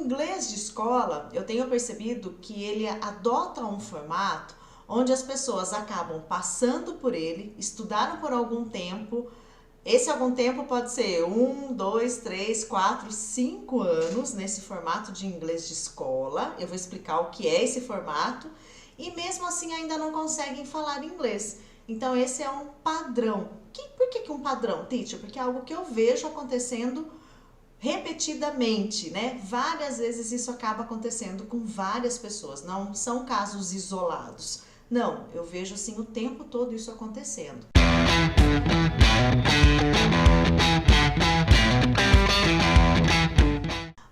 inglês de escola, eu tenho percebido que ele adota um formato onde as pessoas acabam passando por ele, estudaram por algum tempo. Esse algum tempo pode ser 1, 2, 3, 4, 5 anos nesse formato de inglês de escola. Eu vou explicar o que é esse formato. E mesmo assim ainda não conseguem falar inglês. Então esse é um padrão. Por que um padrão, teacher? Porque é algo que eu vejo acontecendo repetidamente, né? Várias vezes isso acaba acontecendo com várias pessoas. Não são casos isolados. Não, eu vejo assim o tempo todo isso acontecendo.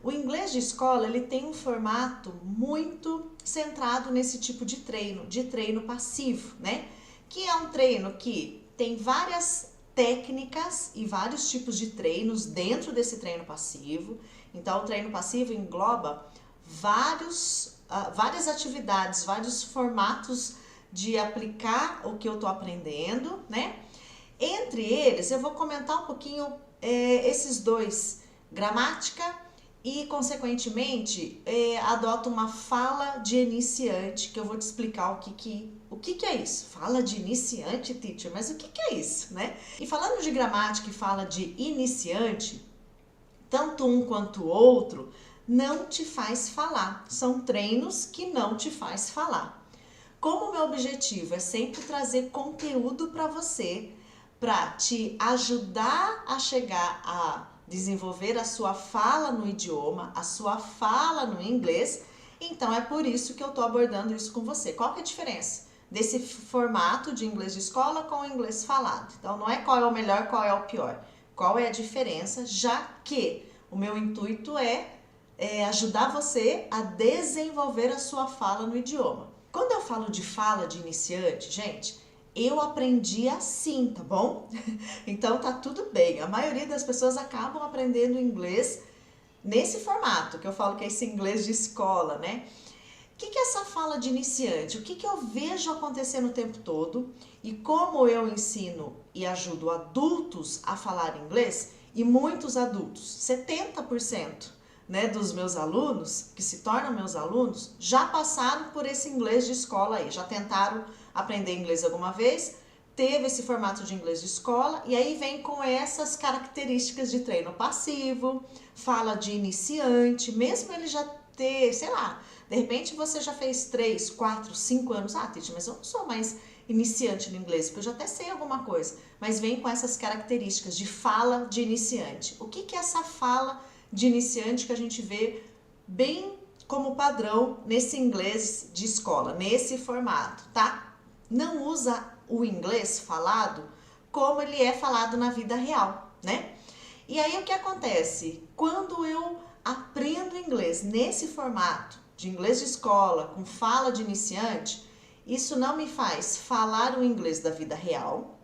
O inglês de escola, ele tem um formato muito centrado nesse tipo de treino passivo, né? Que é um treino que tem várias técnicas e vários tipos de treinos dentro desse treino passivo. Então, o treino passivo engloba várias atividades, vários formatos de aplicar o que eu tô aprendendo, né? Entre eles, eu vou comentar um pouquinho esses dois, gramática e, consequentemente, adoto uma fala de iniciante, que eu vou te explicar o que é isso. Fala de iniciante, teacher, mas o que é isso, né? E falando de gramática e fala de iniciante, tanto um quanto o outro não te faz falar. São treinos que não te faz falar. Como o meu objetivo é sempre trazer conteúdo para você, para te ajudar a chegar a desenvolver a sua fala no idioma, a sua fala no inglês, então é por isso que eu estou abordando isso com você. Qual que é a diferença desse formato de inglês de escola com o inglês falado? Então não é qual é o melhor, qual é o pior. Qual é a diferença, já que o meu intuito é ajudar você a desenvolver a sua fala no idioma. Quando eu falo de fala de iniciante, gente, eu aprendi assim, tá bom? Então tá tudo bem. A maioria das pessoas acabam aprendendo inglês nesse formato, que eu falo que é esse inglês de escola, né? O que é essa fala de iniciante? O que eu vejo acontecer no tempo todo e como eu ensino e ajudo adultos a falar inglês, e muitos adultos, 70%, né, dos meus alunos, que se tornam meus alunos, já passaram por esse inglês de escola aí, já tentaram aprender inglês alguma vez, teve esse formato de inglês de escola, e aí vem com essas características de treino passivo, fala de iniciante, mesmo ele já ter, sei lá, de repente você já fez 3, 4, 5 anos, Titi, mas eu não sou mais iniciante no inglês, porque eu já até sei alguma coisa, mas vem com essas características de fala de iniciante. O que é essa fala de iniciante que a gente vê bem como padrão nesse inglês de escola, nesse formato, tá? Não usa o inglês falado como ele é falado na vida real, né? E aí o que acontece? Quando eu aprendo inglês nesse formato de inglês de escola, com fala de iniciante, isso não me faz falar o inglês da vida real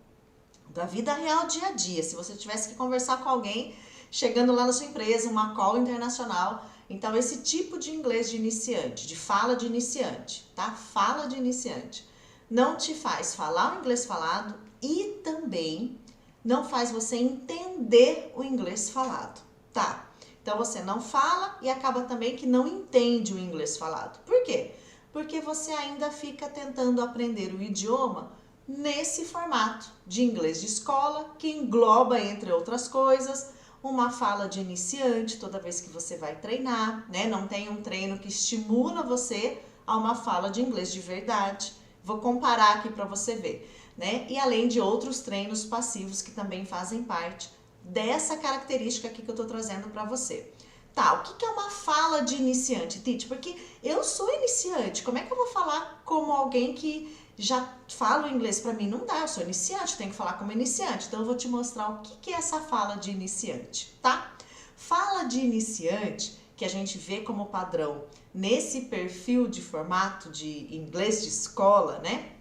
dia a dia. Se você tivesse que conversar com alguém chegando lá na sua empresa, uma call internacional, então esse tipo de inglês de iniciante, de fala de iniciante, tá? Fala de iniciante não te faz falar o inglês falado e também não faz você entender o inglês falado, tá? Então você não fala e acaba também que não entende o inglês falado. Por quê? Porque você ainda fica tentando aprender o idioma nesse formato de inglês de escola, que engloba, entre outras coisas, uma fala de iniciante toda vez que você vai treinar, né? Não tem um treino que estimula você a uma fala de inglês de verdade. Vou comparar aqui para você ver, né? E além de outros treinos passivos que também fazem parte dessa característica aqui que eu tô trazendo para você. Tá, o que é uma fala de iniciante, Titi? Porque eu sou iniciante, como é que eu vou falar como alguém que já fala o inglês? Para mim não dá, eu sou iniciante, eu tenho que falar como iniciante. Então eu vou te mostrar o que é essa fala de iniciante, tá? Fala de iniciante, que a gente vê como padrão nesse perfil de formato de inglês de escola, né?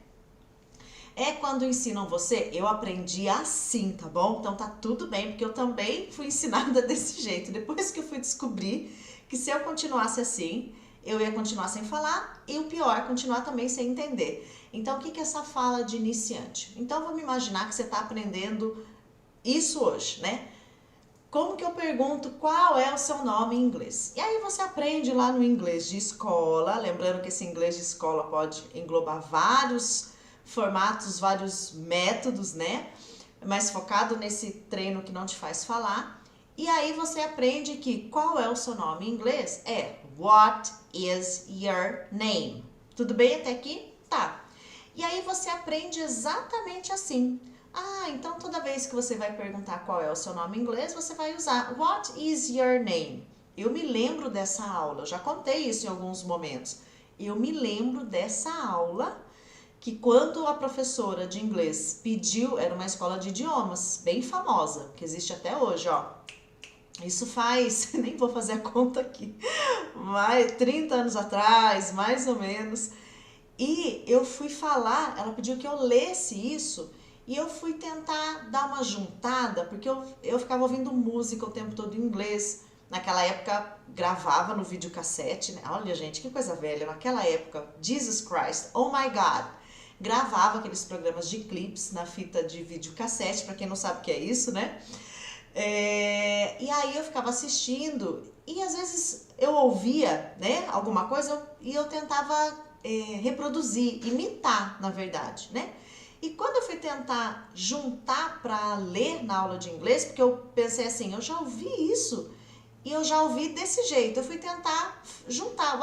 É quando ensinam você, eu aprendi assim, tá bom? Então tá tudo bem, porque eu também fui ensinada desse jeito. Depois que eu fui descobrir que se eu continuasse assim, eu ia continuar sem falar e o pior, continuar também sem entender. Então o que é essa fala de iniciante? Então vamos imaginar que você está aprendendo isso hoje, né? Como que eu pergunto qual é o seu nome em inglês? E aí você aprende lá no inglês de escola, lembrando que esse inglês de escola pode englobar vários formatos, vários métodos, né? Mas focado nesse treino que não te faz falar. E aí você aprende que qual é o seu nome em inglês? É What is your name? Tudo bem até aqui? Tá. E aí você aprende exatamente assim. Ah, então toda vez que você vai perguntar qual é o seu nome em inglês, você vai usar What is your name? Eu me lembro dessa aula, eu já contei isso em alguns momentos. Eu me lembro dessa aula que quando a professora de inglês pediu, era uma escola de idiomas, bem famosa, que existe até hoje, ó. Isso faz, nem vou fazer a conta aqui, mas 30 anos atrás, mais ou menos. E eu fui falar, ela pediu que eu lesse isso e eu fui tentar dar uma juntada, porque eu ficava ouvindo música o tempo todo em inglês. Naquela época gravava no videocassete, né? Olha, gente, que coisa velha. Naquela época, Jesus Christ, oh my God. Gravava aqueles programas de clips na fita de videocassete, para quem não sabe o que é isso, né? E aí eu ficava assistindo e às vezes eu ouvia, né, alguma coisa e eu tentava reproduzir, imitar, na verdade, né? E quando eu fui tentar juntar para ler na aula de inglês, porque eu pensei assim, eu já ouvi isso e eu já ouvi desse jeito, eu fui tentar juntar,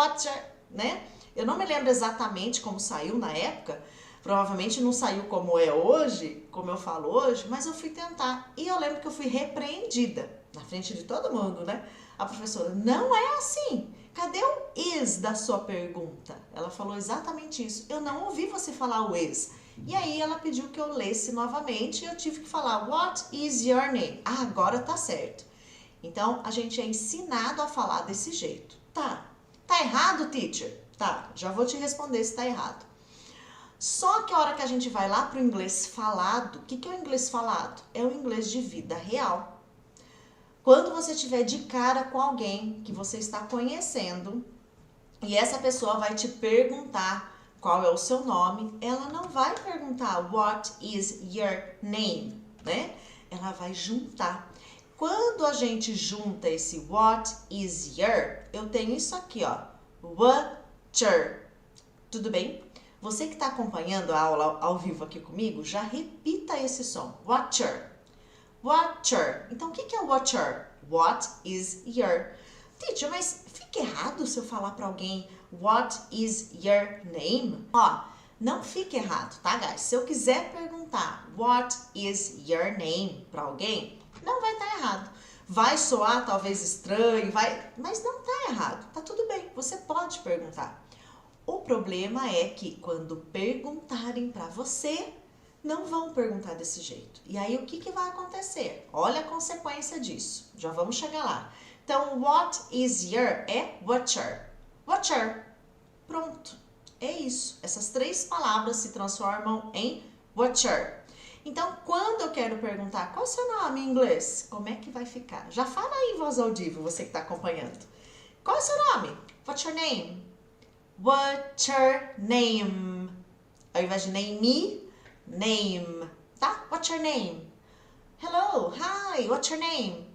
né? Eu não me lembro exatamente como saiu na época, provavelmente não saiu como é hoje, como eu falo hoje, mas eu fui tentar. E eu lembro que eu fui repreendida na frente de todo mundo, né? A professora, não é assim. Cadê o is da sua pergunta? Ela falou exatamente isso. Eu não ouvi você falar o is. E aí ela pediu que eu lesse novamente e eu tive que falar What is your name? Ah, agora tá certo. Então, a gente é ensinado a falar desse jeito. Tá. Tá errado, teacher? Tá, já vou te responder se tá errado. Só que a hora que a gente vai lá pro inglês falado, o que é o inglês falado? É o inglês de vida real. Quando você estiver de cara com alguém que você está conhecendo e essa pessoa vai te perguntar qual é o seu nome, ela não vai perguntar What is your name, né? Ela vai juntar. Quando a gente junta esse What is your, eu tenho isso aqui, ó. Watcher. Tudo bem? Você que está acompanhando a aula ao vivo aqui comigo, já repita esse som. Watcher. Watcher. Então, o que é watcher? What is your? Teacher, mas fica errado se eu falar para alguém What is your name? Ó, não fica errado, tá, guys? Se eu quiser perguntar What is your name para alguém, não vai estar errado. Vai soar talvez estranho, mas não tá errado. Tá tudo bem, você pode perguntar. O problema é que quando perguntarem para você, não vão perguntar desse jeito. E aí o que vai acontecer? Olha a consequência disso. Já vamos chegar lá. Então, what is your é watcher. Watcher. Pronto. É isso. Essas três palavras se transformam em watcher. Então, quando eu quero perguntar qual é o seu nome em inglês, como é que vai ficar? Já fala aí em voz audível, você que está acompanhando. Qual é o seu nome? What's your name? What's your name? Ao invés de name, name, tá? What's your name? Hello, hi, what's your name?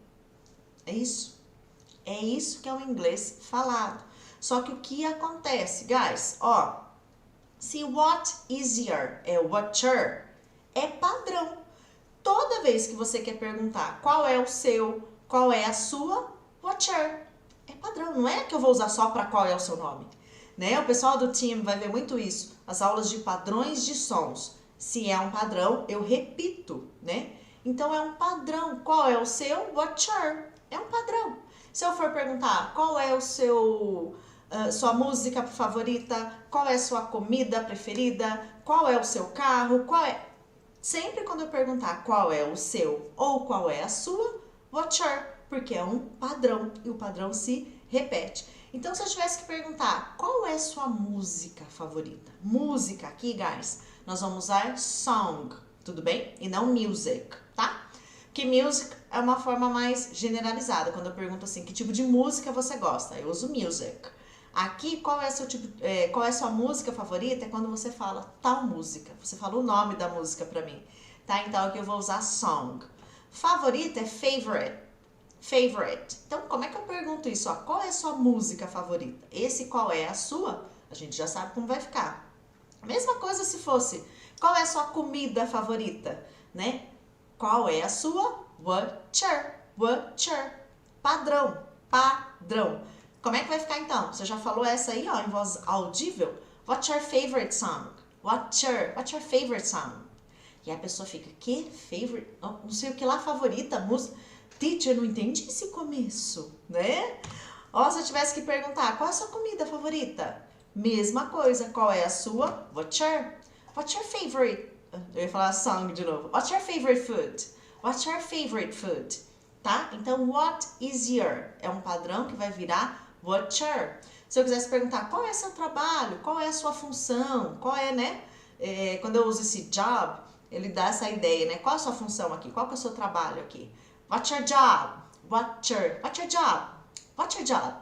É isso. É isso que é o inglês falado. Só que o que acontece, guys? Ó, se what is your é what your, é padrão. Toda vez que você quer perguntar qual é o seu, qual é a sua, what's your, é padrão. Não é que eu vou usar só para qual é o seu nome. Né? O pessoal do time vai ver muito isso, as aulas de padrões de sons. Se é um padrão, eu repito, né? Então é um padrão. Qual é o seu? What's your? É um padrão. Se eu for perguntar qual é o seu, sua música favorita, qual é a sua comida preferida, qual é o seu carro, qual é... Sempre quando eu perguntar qual é o seu ou qual é a sua, what's your? Porque é um padrão e o padrão se repete. Então, se eu tivesse que perguntar qual é a sua música favorita? Música aqui, guys, nós vamos usar song, tudo bem? E não music, tá? Porque music é uma forma mais generalizada. Quando eu pergunto assim, que tipo de música você gosta? Eu uso music. Aqui, qual é a sua música favorita? É quando você fala tal música. Você fala o nome da música pra mim, tá? Então, aqui eu vou usar song. Favorita é favorite. favorite. Então, como é que eu pergunto isso? Ó, qual é a sua música favorita? Esse qual é a sua? A gente já sabe como vai ficar. Mesma coisa se fosse, qual é a sua comida favorita, né? Qual é a sua? What's your? Padrão, padrão. Como é que vai ficar então? Você já falou essa aí, ó, em voz audível? What's your favorite song? What's your favorite song? E a pessoa fica, que favorite? Não sei o que lá, favorita, música. Teacher, não entendi esse começo, né? Ó, se eu tivesse que perguntar, qual é a sua comida favorita? Mesma coisa, qual é a sua? What's your favorite? Eu ia falar song de novo. What's your favorite food? What's your favorite food? Tá? Então, what is your? É um padrão que vai virar what's your. Se eu quisesse perguntar, qual é seu trabalho? Qual é a sua função? Qual é, né? Quando eu uso esse job, ele dá essa ideia, né? Qual é a sua função aqui? Qual é o seu trabalho aqui? What's your job? What's your job? What's your job?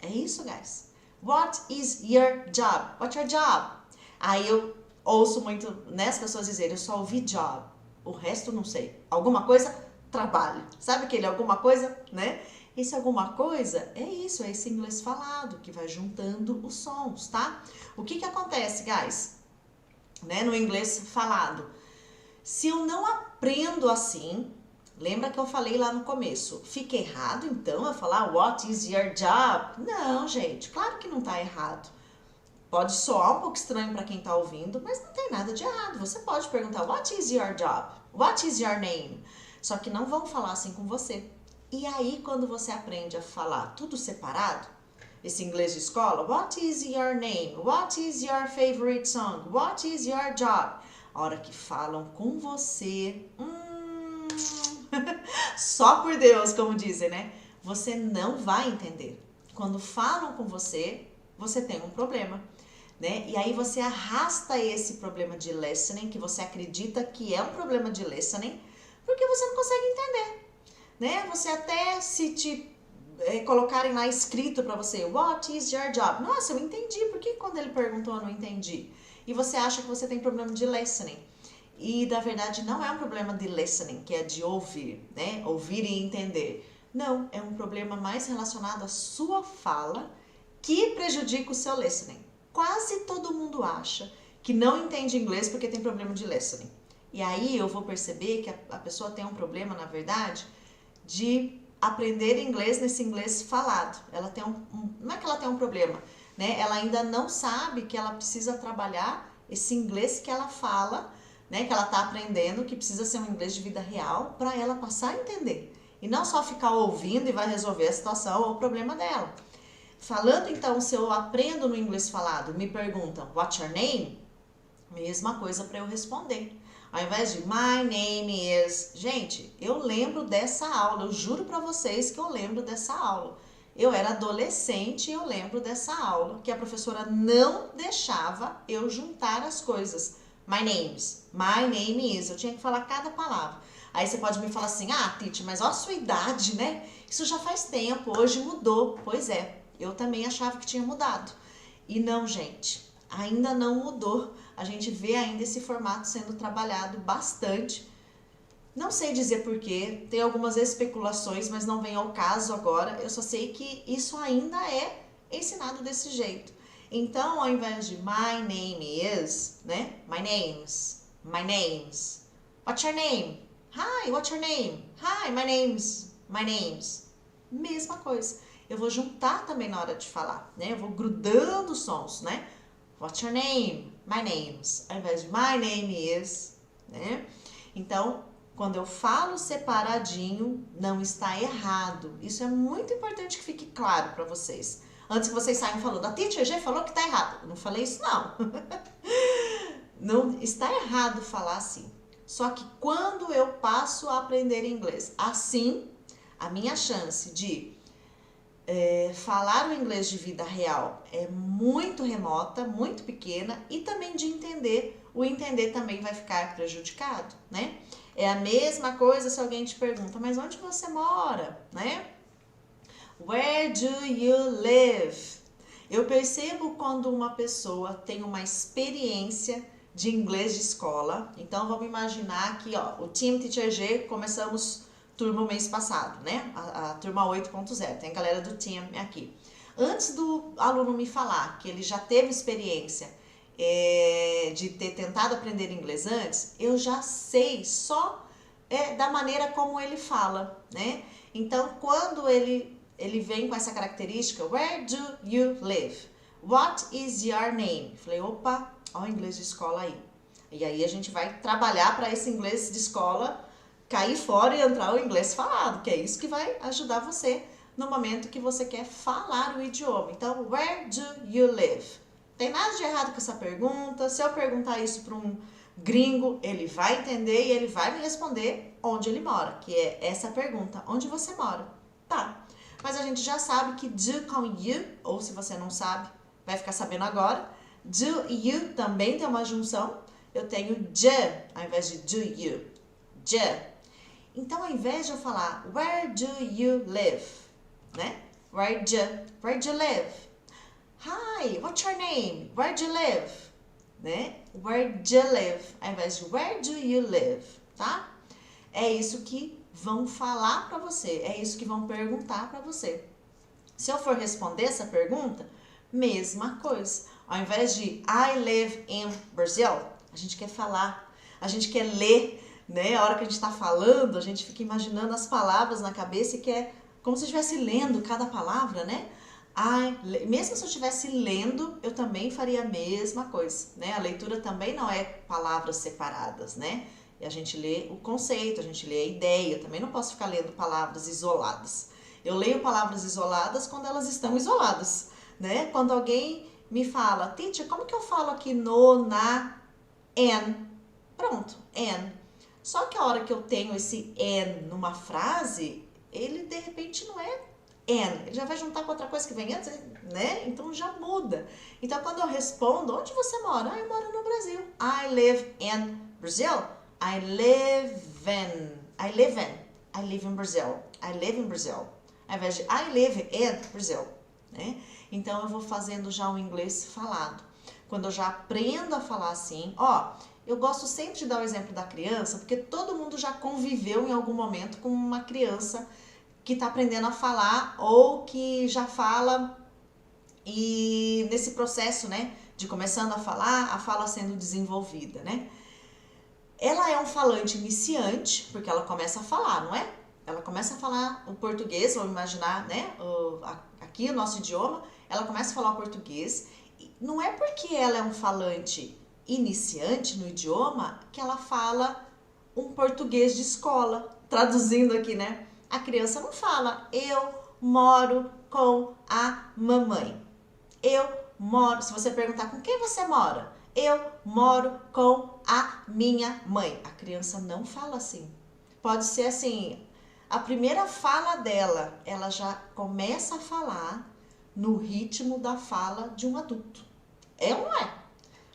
É isso, guys. What is your job? What's your job? Aí eu ouço muito, né, as pessoas dizerem, eu só ouvi job. O resto não sei. Alguma coisa, trabalho. Sabe aquele alguma coisa, né? Esse alguma coisa é isso, é esse inglês falado que vai juntando os sons, tá? O que que acontece, guys? Né, no inglês falado. Se eu não aprendo assim, lembra que eu falei lá no começo, fica errado então eu falar what is your job? Não, gente, claro que não tá errado. Pode soar um pouco estranho para quem tá ouvindo, mas não tem nada de errado. Você pode perguntar what is your job? What is your name? Só que não vão falar assim com você. E aí, quando você aprende a falar tudo separado, esse inglês de escola, what is your name? What is your favorite song? What is your job? A hora que falam com você, só por Deus, como dizem, né? Você não vai entender. Quando falam com você, você tem um problema, né? E aí você arrasta esse problema de listening, que você acredita que é um problema de listening, porque você não consegue entender, né? Você até se colocarem lá escrito para você, what is your job? Nossa, eu entendi, por que quando ele perguntou eu não entendi? E você acha que você tem problema de listening. E, na verdade, não é um problema de listening, que é de ouvir, né? Ouvir e entender. Não, é um problema mais relacionado à sua fala que prejudica o seu listening. Quase todo mundo acha que não entende inglês porque tem problema de listening. E aí eu vou perceber que a pessoa tem um problema, na verdade, de aprender inglês nesse inglês falado. Ela tem não é que ela tem um problema, né? Ela ainda não sabe que ela precisa trabalhar esse inglês que ela fala, né? Que ela está aprendendo, que precisa ser um inglês de vida real para ela passar a entender. E não só ficar ouvindo e vai resolver a situação ou o problema dela. Falando então, se eu aprendo no inglês falado, me perguntam, what's your name? Mesma coisa para eu responder. Ao invés de my name is... Gente, eu lembro dessa aula, eu juro para vocês que eu lembro dessa aula. Eu era adolescente e eu lembro dessa aula, que a professora não deixava eu juntar as coisas. My name is. Eu tinha que falar cada palavra. Aí você pode me falar assim, Titi, mas olha a sua idade, né? Isso já faz tempo, hoje mudou. Pois é, eu também achava que tinha mudado. E não, gente, ainda não mudou. A gente vê ainda esse formato sendo trabalhado bastante. Não sei dizer porquê, tem algumas especulações, mas não vem ao caso agora. Eu só sei que isso ainda é ensinado desse jeito. Então, ao invés de my name is, né? My names. What's your name? Hi, what's your name? Hi, my name's. Mesma coisa. Eu vou juntar também na hora de falar, né? Eu vou grudando os sons, né? What's your name? My name's. Ao invés de my name is, né? Então, quando eu falo separadinho, não está errado. Isso é muito importante que fique claro para vocês. Antes que vocês saiam falando, a Teacher G falou que está errado. Eu não falei isso, não. Não está errado falar assim. Só que quando eu passo a aprender inglês, assim, a minha chance de falar o inglês de vida real é muito remota, muito pequena, e também de entender, o entender também vai ficar prejudicado, né? É a mesma coisa se alguém te pergunta, mas onde você mora, né? Where do you live? Eu percebo quando uma pessoa tem uma experiência de inglês de escola. Então, vamos imaginar que, ó, o Team Teacher G, começamos turma o mês passado, né? A turma 8.0, tem a galera do team aqui. Antes do aluno me falar que ele já teve experiência de ter tentado aprender inglês antes, eu já sei só da maneira como ele fala, né? Então, quando ele vem com essa característica, where do you live? What is your name? Falei, opa, ó o inglês de escola aí. E aí a gente vai trabalhar para esse inglês de escola cair fora e entrar o inglês falado, que é isso que vai ajudar você no momento que você quer falar o idioma. Então, where do you live? Tem nada de errado com essa pergunta. Se eu perguntar isso para um gringo, ele vai entender e ele vai me responder onde ele mora, que é essa pergunta, onde você mora? Tá, mas a gente já sabe que do com you, ou se você não sabe, vai ficar sabendo agora, do e you também tem uma junção, eu tenho de ao invés de do you, de. Então, ao invés de eu falar, where do you live, né? Where do you live? Hi, what's your name? Where do you live? Né? Where do you live? Ao invés de where do you live, tá? É isso que vão falar para você, é isso que vão perguntar para você. Se eu for responder essa pergunta, mesma coisa. Ao invés de I live in Brazil, a gente quer falar, a gente quer ler, né? A hora que a gente está falando, a gente fica imaginando as palavras na cabeça e quer, como se estivesse lendo cada palavra, né? Mesmo se eu estivesse lendo, eu também faria a mesma coisa, né? A leitura também não é palavras separadas, né? E a gente lê o conceito, a gente lê a ideia. Eu também não posso ficar lendo palavras isoladas. Eu leio palavras isoladas quando elas estão isoladas, né? Quando alguém me fala, teacher, como que eu falo aqui no, na, and? Pronto, and. Só que a hora que eu tenho esse and numa frase, ele de repente não é and. Ele já vai juntar com outra coisa que vem antes, né? Então já muda. Então quando eu respondo, onde você mora? Eu moro no Brasil. I live in Brazil. I live in Brazil. I live in Brazil. Ao invés de I live in Brazil, né? Então eu vou fazendo já o inglês falado. Quando eu já aprendo a falar assim, eu gosto sempre de dar o exemplo da criança, porque todo mundo já conviveu em algum momento com uma criança que está aprendendo a falar ou que já fala e nesse processo, né, de começando a falar, a fala sendo desenvolvida, né? Ela é um falante iniciante, porque ela começa a falar, não é? Ela começa a falar o português, vamos imaginar, né? Aqui o nosso idioma, ela começa a falar o português. Não é porque ela é um falante iniciante no idioma que ela fala um português de escola. Traduzindo aqui, né? A criança não fala, eu moro com a mamãe. Eu moro, se você perguntar com quem você mora, eu moro com a minha mãe. A criança não fala assim. Pode ser assim, a primeira fala dela, ela já começa a falar no ritmo da fala de um adulto. É ou não é?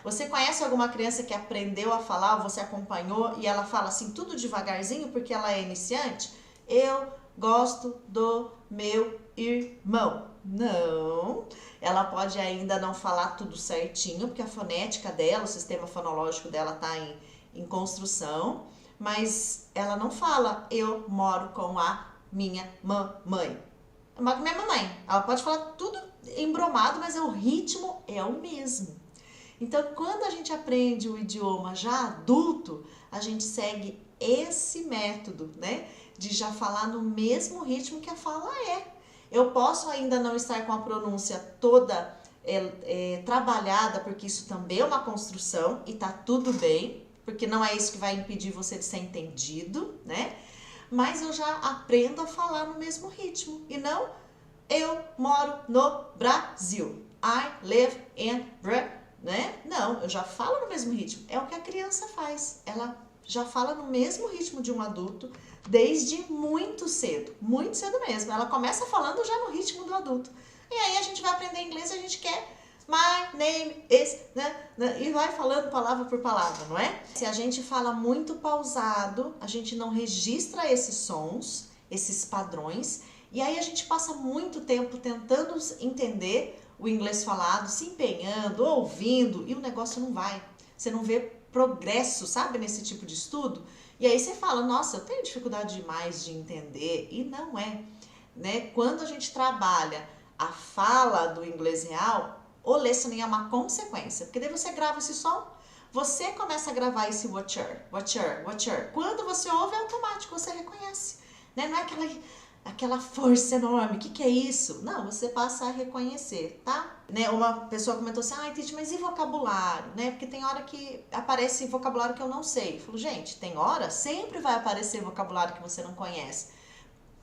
Você conhece alguma criança que aprendeu a falar, ou você acompanhou e ela fala assim tudo devagarzinho porque ela é iniciante? Eu gosto do meu irmão. Não, ela pode ainda não falar tudo certinho, porque a fonética dela, o sistema fonológico dela está em construção, mas ela não fala, eu moro com a minha mamãe. Eu moro com minha mamãe. Ela pode falar tudo embromado, mas o ritmo é o mesmo. Então, quando a gente aprende o idioma já adulto, a gente segue esse método, né? De já falar no mesmo ritmo que a fala é. Eu posso ainda não estar com a pronúncia toda trabalhada, porque isso também é uma construção e tá tudo bem, porque não é isso que vai impedir você de ser entendido, né? Mas eu já aprendo a falar no mesmo ritmo e não eu moro no Brasil. I live in Brazil, né? Não, eu já falo no mesmo ritmo. É o que a criança faz. Ela já fala no mesmo ritmo de um adulto desde muito cedo mesmo. Ela começa falando já no ritmo do adulto. E aí a gente vai aprender inglês e a gente quer my name is, né? E vai falando palavra por palavra, não é? Se a gente fala muito pausado, a gente não registra esses sons, esses padrões, e aí a gente passa muito tempo tentando entender o inglês falado, se empenhando, ouvindo, e o negócio não vai. Você não vê progresso, sabe, nesse tipo de estudo. E aí você fala, nossa, eu tenho dificuldade demais de entender. E não é, né? Quando a gente trabalha a fala do inglês real, o listening é uma consequência. Porque daí você grava esse som, você começa a gravar esse watcher. Quando você ouve, é automático, você reconhece. Né? Não é aquela força enorme, o que é isso? Não, você passa a reconhecer, tá? Né? Uma pessoa comentou assim, Titi, mas e vocabulário? Né? Porque tem hora que aparece vocabulário que eu não sei. Eu falo, gente, tem hora, sempre vai aparecer vocabulário que você não conhece.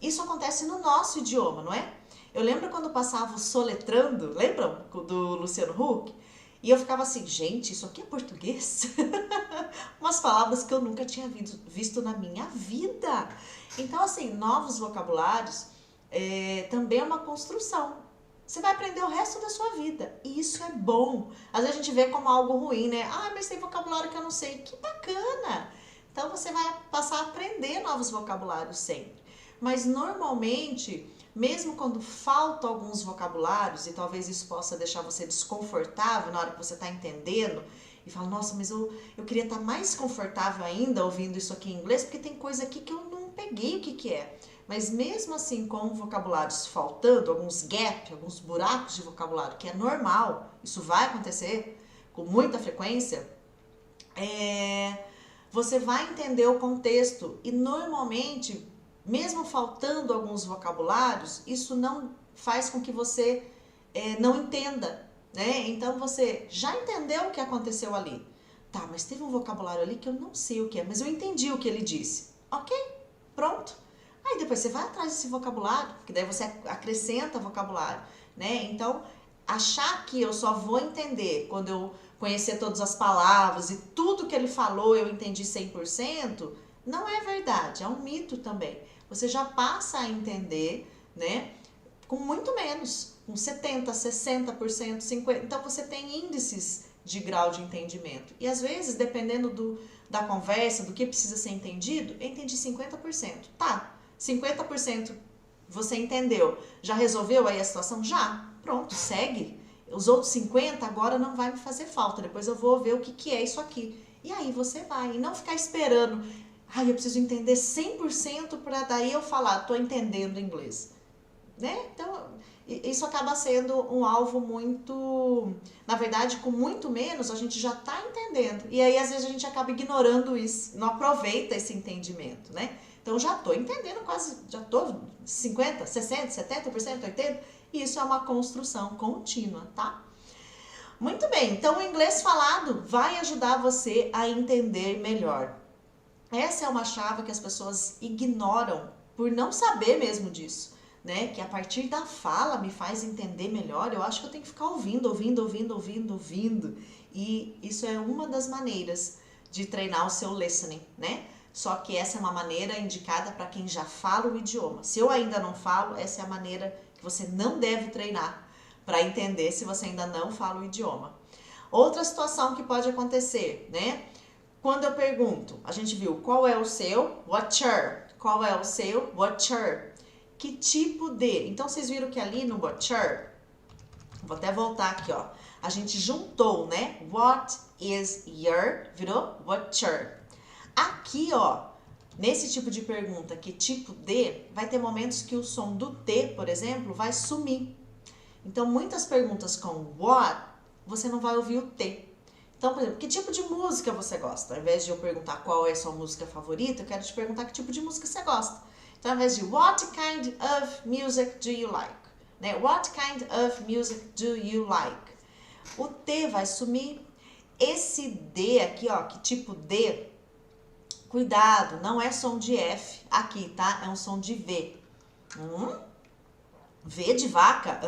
Isso acontece no nosso idioma, não é? Eu lembro quando passava o Soletrando, lembram do Luciano Huck? E eu ficava assim, gente, isso aqui é português? Umas palavras que eu nunca tinha visto na minha vida. Então, assim, novos vocabulários também é uma construção. Você vai aprender o resto da sua vida. E isso é bom. Às vezes a gente vê como algo ruim, né? Mas tem vocabulário que eu não sei. Que bacana! Então, você vai passar a aprender novos vocabulários sempre. Mas, normalmente, mesmo quando faltam alguns vocabulários, e talvez isso possa deixar você desconfortável na hora que você está entendendo, e fala, nossa, mas eu queria estar mais confortável ainda ouvindo isso aqui em inglês, porque tem coisa aqui que eu não peguei o que é. Mas mesmo assim, com vocabulários faltando, alguns gaps, alguns buracos de vocabulário, que é normal, isso vai acontecer com muita frequência, você vai entender o contexto e normalmente, mesmo faltando alguns vocabulários, isso não faz com que você não entenda, né? Então você já entendeu o que aconteceu ali. Tá, mas teve um vocabulário ali que eu não sei o que é, mas eu entendi o que ele disse. Ok, pronto. Aí depois você vai atrás desse vocabulário, que daí você acrescenta vocabulário, né? Então, achar que eu só vou entender quando eu conhecer todas as palavras e tudo que ele falou eu entendi 100%, não é verdade, é um mito também. Você já passa a entender, né, com muito menos, com 70%, 60%, 50%. Então, você tem índices de grau de entendimento. E, às vezes, dependendo da conversa, do que precisa ser entendido, eu entendi 50%. Tá, 50% você entendeu. Já resolveu aí a situação? Já. Pronto, segue. Os outros 50% agora não vai me fazer falta. Depois eu vou ver o que é isso aqui. E aí você vai. E não ficar esperando... eu preciso entender 100% para daí eu falar, tô entendendo inglês, né? Então, isso acaba sendo um alvo muito... Na verdade, com muito menos, a gente já tá entendendo. E aí, às vezes, a gente acaba ignorando isso, não aproveita esse entendimento, né? Então, já tô entendendo quase, já tô 50%, 60%, 70%, 80%. E isso é uma construção contínua, tá? Muito bem, então o inglês falado vai ajudar você a entender melhor. Essa é uma chave que as pessoas ignoram por não saber mesmo disso, né? Que a partir da fala me faz entender melhor. Eu acho que eu tenho que ficar ouvindo. E isso é uma das maneiras de treinar o seu listening, né? Só que essa é uma maneira indicada para quem já fala o idioma. Se eu ainda não falo, essa é a maneira que você não deve treinar para entender se você ainda não fala o idioma. Outra situação que pode acontecer, né? Quando eu pergunto, a gente viu qual é o seu, watcher, qual é o seu, watcher, que tipo de, então vocês viram que ali no watcher, vou até voltar aqui, ó, a gente juntou, né, what is your, virou watcher. Aqui, ó, nesse tipo de pergunta, que tipo de, vai ter momentos que o som do T, por exemplo, vai sumir. Então, muitas perguntas com what, você não vai ouvir o T. Então, por exemplo, que tipo de música você gosta? Ao invés de eu perguntar qual é a sua música favorita, eu quero te perguntar que tipo de música você gosta. Então, ao invés de what kind of music do you like? Né? What kind of music do you like? O T vai sumir. Esse D aqui, ó, que tipo D, cuidado, não é som de F aqui, tá? É um som de V. V de vaca,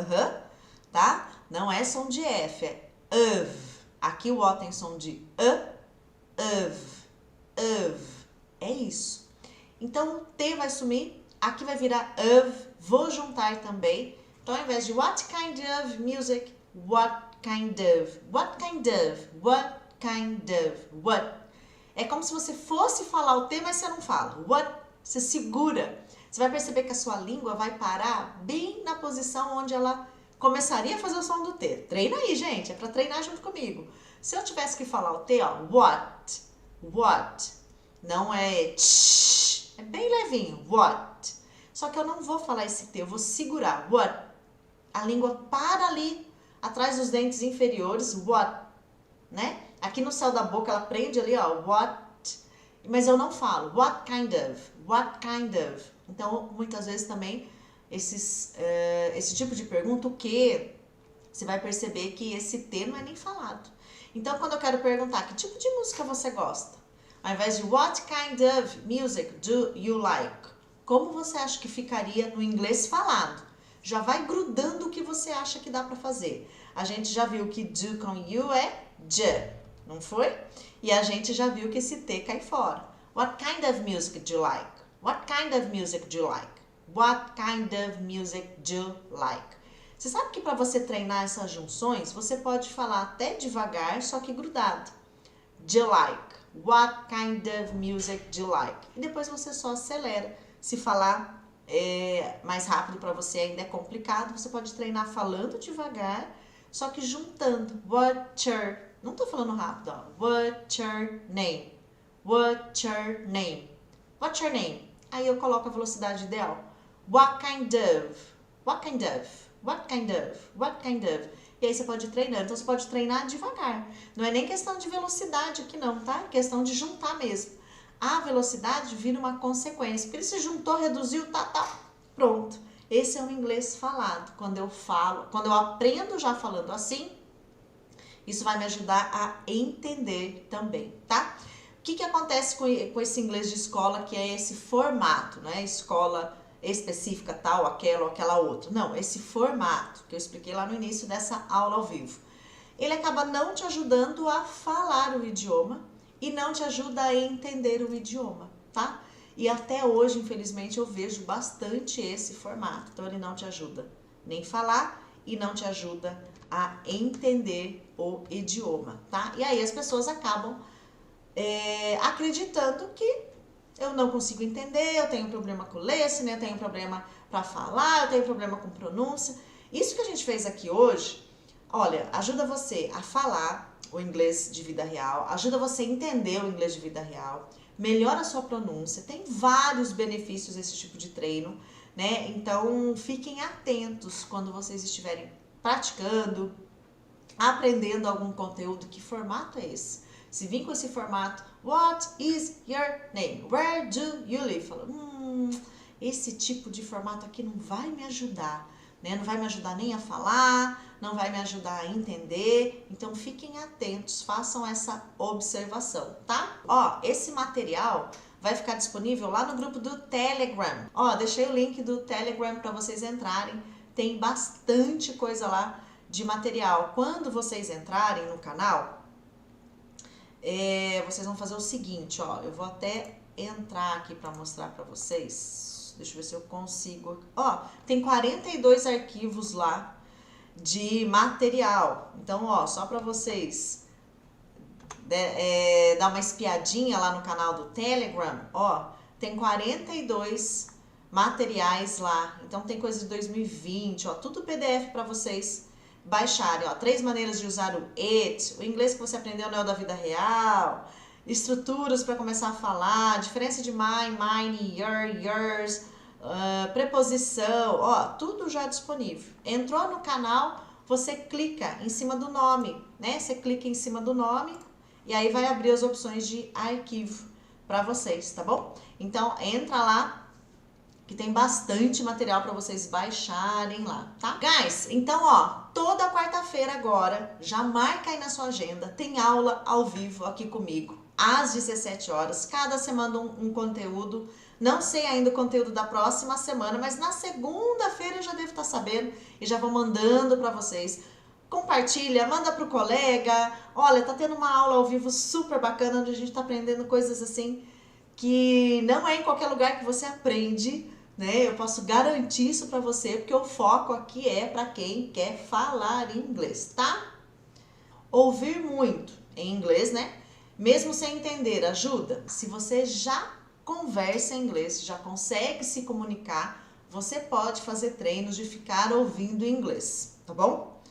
tá? Não é som de F, é of. Aqui o O tem som de of. É isso. Então, o T vai sumir, aqui vai virar of, vou juntar também. Então, ao invés de what kind of music, what kind of. É como se você fosse falar o T, mas você não fala. What, você segura. Você vai perceber que a sua língua vai parar bem na posição onde ela começaria a fazer o som do T. Treina aí, gente, é para treinar junto comigo. Se eu tivesse que falar o T, ó, what, não é tsh, é bem levinho, what. Só que eu não vou falar esse T, eu vou segurar, what. A língua para ali, atrás dos dentes inferiores, what, né? Aqui no céu da boca ela prende ali, ó, what, mas eu não falo, what kind of. Então, muitas vezes também, esse tipo de pergunta, o que, você vai perceber que esse T não é nem falado. Então, quando eu quero perguntar, que tipo de música você gosta? Ao invés de what kind of music do you like? Como você acha que ficaria no inglês falado? Já vai grudando o que você acha que dá para fazer. A gente já viu que do com you é j, não foi? E a gente já viu que esse T cai fora. What kind of music do you like? What kind of music do you like? What kind of music do you like? Você sabe que para você treinar essas junções, você pode falar até devagar, só que grudado. Do you like? What kind of music do you like? E depois você só acelera. Se falar mais rápido para você ainda é complicado, você pode treinar falando devagar, só que juntando. What's your... Não tô falando rápido, ó. What's your name? What's your name? What's your name? Aí eu coloco a velocidade ideal. What kind of? What kind of? What kind of? What kind of? E aí você pode ir treinando. Então você pode treinar devagar. Não é nem questão de velocidade aqui não, tá? É questão de juntar mesmo. A velocidade vira uma consequência. Porque ele se juntou, reduziu, tá. Pronto. Esse é o inglês falado. Quando eu falo, quando eu aprendo já falando assim, isso vai me ajudar a entender também, tá? O que acontece com esse inglês de escola, que é esse formato, né? Escola específica, tal, aquela outra. Não, esse formato que eu expliquei lá no início dessa aula ao vivo. Ele acaba não te ajudando a falar o idioma e não te ajuda a entender o idioma, tá? E até hoje, infelizmente, eu vejo bastante esse formato. Então, ele não te ajuda nem falar e não te ajuda a entender o idioma, tá? E aí as pessoas acabam acreditando que eu não consigo entender, eu tenho problema com listening, eu tenho problema para falar, eu tenho problema com pronúncia. Isso que a gente fez aqui hoje, olha, ajuda você a falar o inglês de vida real, ajuda você a entender o inglês de vida real, melhora a sua pronúncia, tem vários benefícios esse tipo de treino, né? Então, fiquem atentos quando vocês estiverem praticando, aprendendo algum conteúdo. Que formato é esse? Se vir com esse formato, what is your name? Where do you live? Fala, esse tipo de formato aqui não vai me ajudar, né? Não vai me ajudar nem a falar, não vai me ajudar a entender. Então, fiquem atentos, façam essa observação, tá? Ó, esse material vai ficar disponível lá no grupo do Telegram. Ó, deixei o link do Telegram para vocês entrarem. Tem bastante coisa lá de material. Quando vocês entrarem no canal, vocês vão fazer o seguinte, ó. Eu vou até entrar aqui para mostrar para vocês. Deixa eu ver se eu consigo. Ó, tem 42 arquivos lá de material. Então, ó, só para vocês dar uma espiadinha lá no canal do Telegram, ó, tem 42 materiais lá. Então, tem coisa de 2020, ó, tudo PDF para vocês baixarem, ó. 3 maneiras de usar o it, o inglês que você aprendeu não é o da vida real, estruturas para começar a falar, diferença de mine, mine, your, yours, preposição, ó, tudo já disponível. Entrou no canal, você clica em cima do nome, né? Você clica em cima do nome e aí vai abrir as opções de arquivo para vocês, tá bom? Então, entra lá que tem bastante material para vocês baixarem lá, tá? Guys, então, ó, toda quarta-feira agora, já marca aí na sua agenda, tem aula ao vivo aqui comigo, às 17 horas, cada semana um conteúdo. Não sei ainda o conteúdo da próxima semana, mas na segunda-feira eu já devo estar sabendo e já vou mandando para vocês. Compartilha, manda pro colega. Olha, tá tendo uma aula ao vivo super bacana, onde a gente tá aprendendo coisas assim que não é em qualquer lugar que você aprende, né? Eu posso garantir isso para você, porque o foco aqui é para quem quer falar inglês, tá? Ouvir muito em inglês, né? Mesmo sem entender, ajuda? Se você já conversa em inglês, já consegue se comunicar, você pode fazer treinos de ficar ouvindo inglês, tá bom?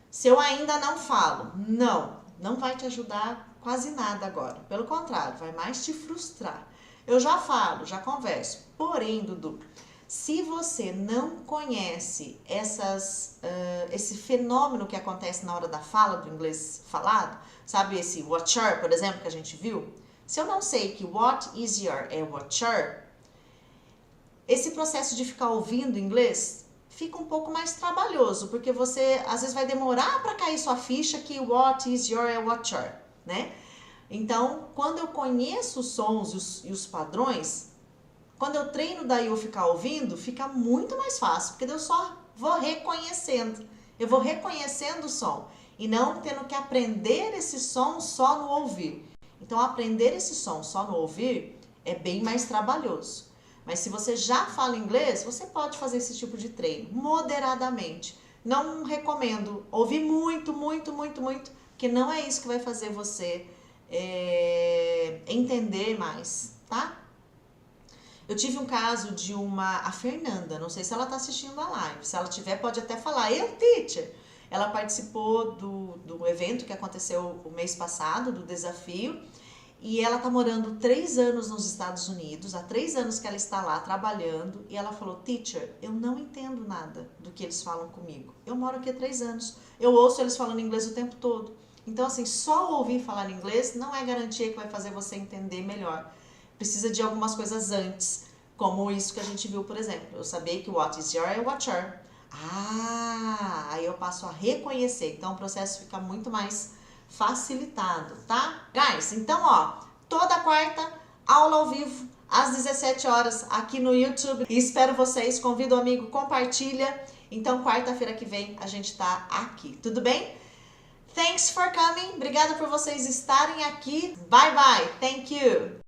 Se eu ainda não falo, não, não vai te ajudar quase nada agora. Pelo contrário, vai mais te frustrar. Eu já falo, já converso. Porém, Dudu, se você não conhece esse fenômeno que acontece na hora da fala do inglês falado, sabe esse watcher, por exemplo, que a gente viu? Se eu não sei que what is your é watcher, esse processo de ficar ouvindo inglês fica um pouco mais trabalhoso, porque você às vezes vai demorar para cair sua ficha que what is your é watcher, né? Então, quando eu conheço os sons e os padrões, quando eu treino daí eu ficar ouvindo, fica muito mais fácil, porque eu só vou reconhecendo. Eu vou reconhecendo o som e não tendo que aprender esse som só no ouvir. Então, aprender esse som só no ouvir é bem mais trabalhoso. Mas se você já fala inglês, você pode fazer esse tipo de treino, moderadamente. Não recomendo ouvir muito, porque não é isso que vai fazer você entender mais, tá? Eu tive um caso de a Fernanda, não sei se ela tá assistindo a live, se ela tiver pode até falar, eu, teacher. Ela participou do evento que aconteceu o mês passado, do desafio, e ela tá morando 3 anos nos Estados Unidos, há 3 anos que ela está lá trabalhando, e ela falou, teacher, eu não entendo nada do que eles falam comigo. Eu moro aqui há 3 anos, eu ouço eles falando inglês o tempo todo. Então, assim, só ouvir falar inglês não é garantia que vai fazer você entender melhor. Precisa de algumas coisas antes, como isso que a gente viu, por exemplo. Eu sabia que what is your é watcher. Aí eu passo a reconhecer. Então o processo fica muito mais facilitado, tá? Guys, então ó, toda quarta, aula ao vivo, às 17 horas, aqui no YouTube. E espero vocês, convido o amigo, compartilha. Então quarta-feira que vem a gente tá aqui, tudo bem? Thanks for coming. Obrigada por vocês estarem aqui. Bye bye. Thank you.